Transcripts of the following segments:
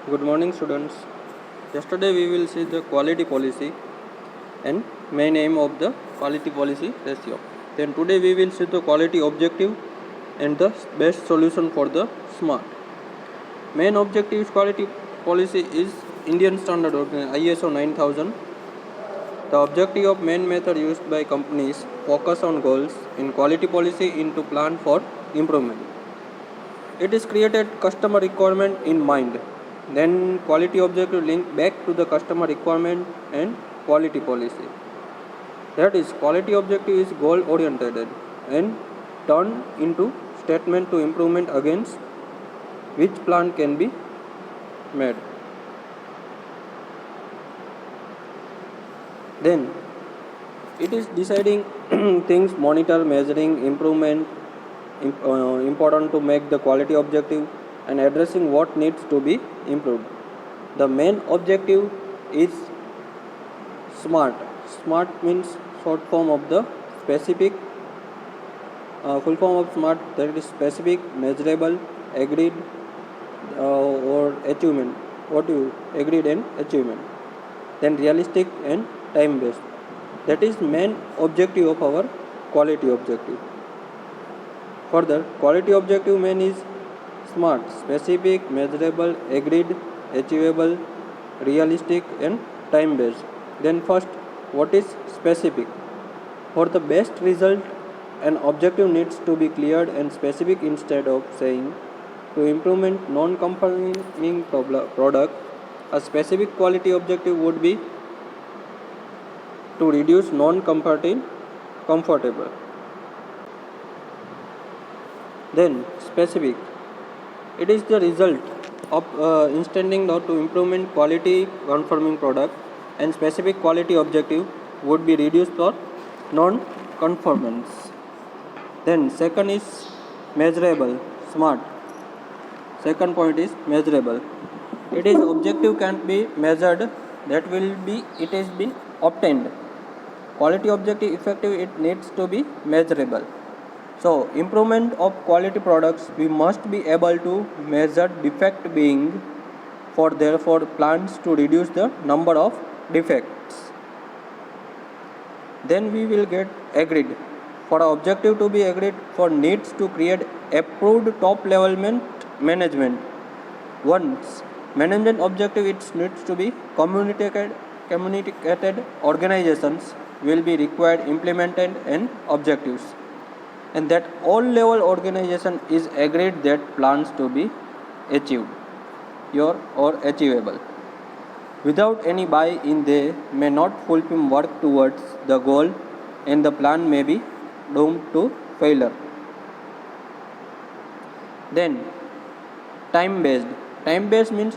Good morning, students. Yesterday we will see the quality policy and main aim of the quality policy ratio. Then today we will see the quality objective and the best solution for the SMART. Main objective is quality policy is Indian Standard ISO 9000. The objective of main method used by companies focus on goals in quality policy into plan for improvement. It is created customer requirement in mind. Then quality objective link back to the customer requirement and quality policy. That is, quality objective is goal oriented and turned into statement to improvement against which plan can be made. Then it is deciding things, monitor, measuring, improvement, important to make the quality objective and addressing what needs to be improved. The main objective is SMART. SMART means short form of the specific, full form of SMART, that is specific, measurable, agreed, or achievement. What you agreed and achievement. Then realistic and time based. That is main objective of our quality objective. Further, quality objective main is SMART: specific, measurable, agreed, achievable, realistic and time based. Then first, what is specific? For the best result, an objective needs to be cleared and specific. Instead of saying to implement non-conforming product, a specific quality objective would be to reduce non-comfortable. Then specific, it is the result of intending to implement quality conforming product, and specific quality objective would be reduced for non-conformance. Then second is measurable, SMART. Second point is measurable. It is objective can be measured, that will be it is been obtained. Quality objective effective, it needs to be measurable. So improvement of quality products, we must be able to measure defect being, for therefore plans to reduce the number of defects. Then we will get agreed. For objective to be agreed for, needs to create approved top level management. Once management objective, it needs to be communicated organizations will be required implemented and objectives, and that all level organization is agreed that plans to be achieved or achievable. Without any buy-in, they may not fulfill work towards the goal, and the plan may be doomed to failure. Then time-based. Time-based means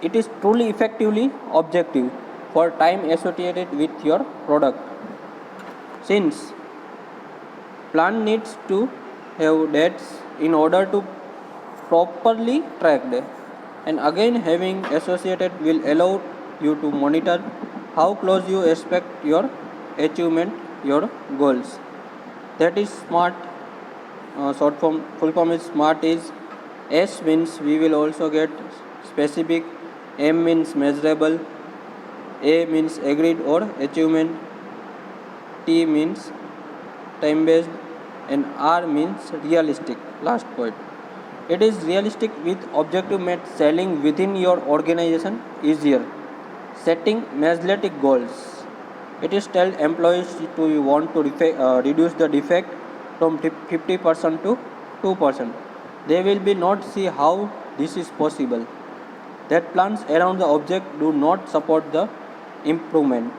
it is truly effectively objective for time associated with your product. Since plan needs to have dates in order to properly tracked, and again having associated will allow you to monitor how close you expect your achievement your goals. That is SMART. Full form is SMART is S means we will also get specific, M means measurable, A means agreed or achievement, T means time based, and R means realistic. Last point. It is realistic with objective made selling within your organization easier. Setting measurable goals. It is tell employees to you want to reduce the defect from 50% to 2%. They will be not see how this is possible. That plans around the object do not support the improvement.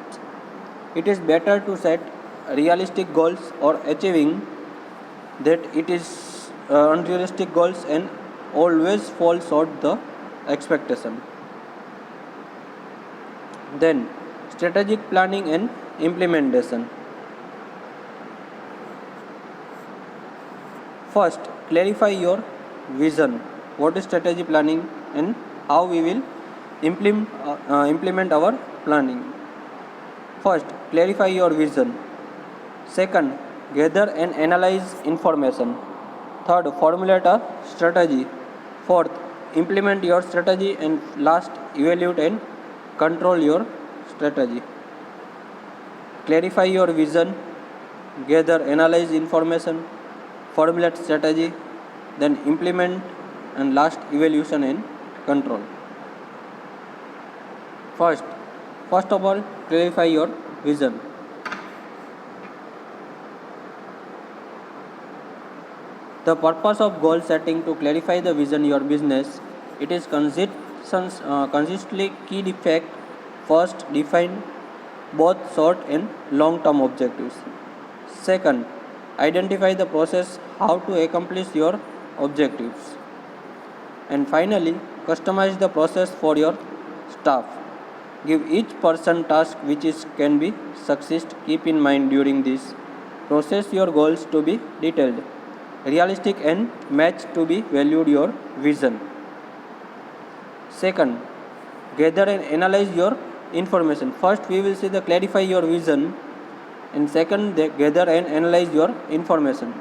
It is better to set realistic goals or achieving that it is unrealistic goals and always fall short the expectation. Then strategic planning and implementation. First, clarify your vision. What is strategy planning and how we will implement our planning. First, clarify your vision. Second, gather and analyze information. Third, formulate a strategy. Fourth, implement your strategy, and last, evaluate and control your strategy. Clarify your vision, gather, analyze information, formulate strategy, then implement, and last, evaluation and control. First of all, clarify your vision. The purpose of goal setting to clarify the vision your business. It is consistently key defect. First, define both short and long-term objectives. Second, identify the process how to accomplish your objectives. And finally, customize the process for your staff. Give each person task which can be successed. Keep in mind during this process your goals to be detailed, realistic and match to be valued your vision. Second, gather and analyze your information. First, we will see the clarify your vision, and second, gather and analyze your information.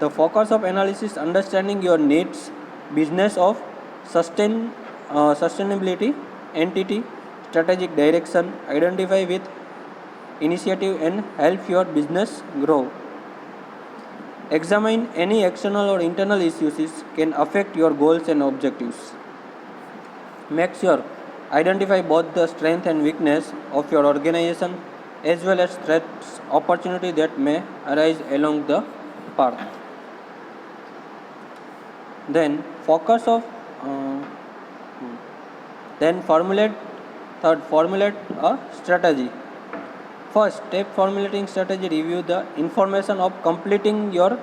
The focus of analysis, understanding your needs, business of sustainability, entity, strategic direction, identify with initiative and help your business grow. Examine any external or internal issues can affect your goals and objectives. Make sure identify both the strength and weakness of your organization as well as threats, opportunity that may arise along the path. Then formulate a strategy. First step, formulating strategy, review the information of completing your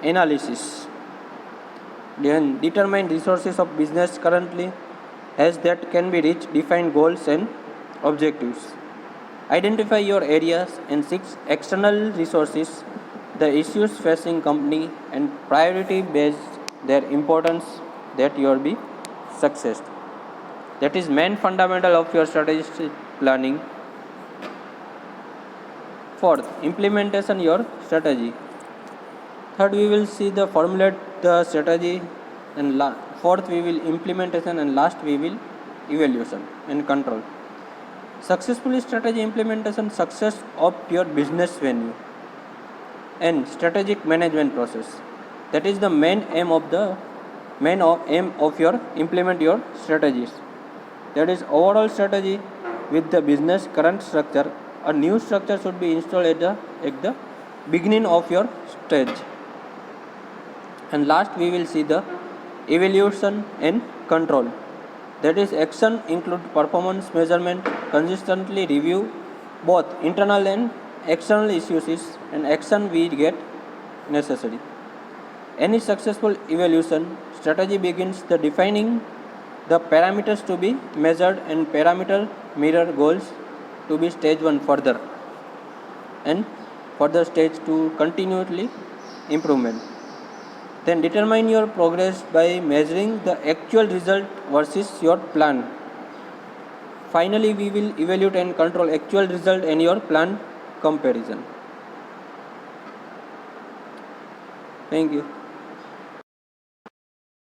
analysis. Then determine resources of business currently as that can be reached, define goals and objectives. Identify your areas and seek external resources, the issues facing company and priority based their importance that you will be success. That is main fundamental of your strategic planning. Fourth, implementation your strategy. Third, we will see the formulate the strategy, and fourth we will implementation, and last we will evaluation and control. Successfully strategy implementation, success of your business venue and strategic management process. That is the main aim of your implement your strategies. That is overall strategy with the business current structure. A new structure should be installed at the beginning of your stage. And last we will see the evaluation and control. That is action include performance measurement, consistently review both internal and external issues, and action we get necessary. Any successful evaluation strategy begins the defining the parameters to be measured and parameter mirror goals to be stage 1 further, and further stage 2 continually improvement. Then determine your progress by measuring the actual result versus your plan. Finally, we will evaluate and control actual result and your plan comparison. Thank you.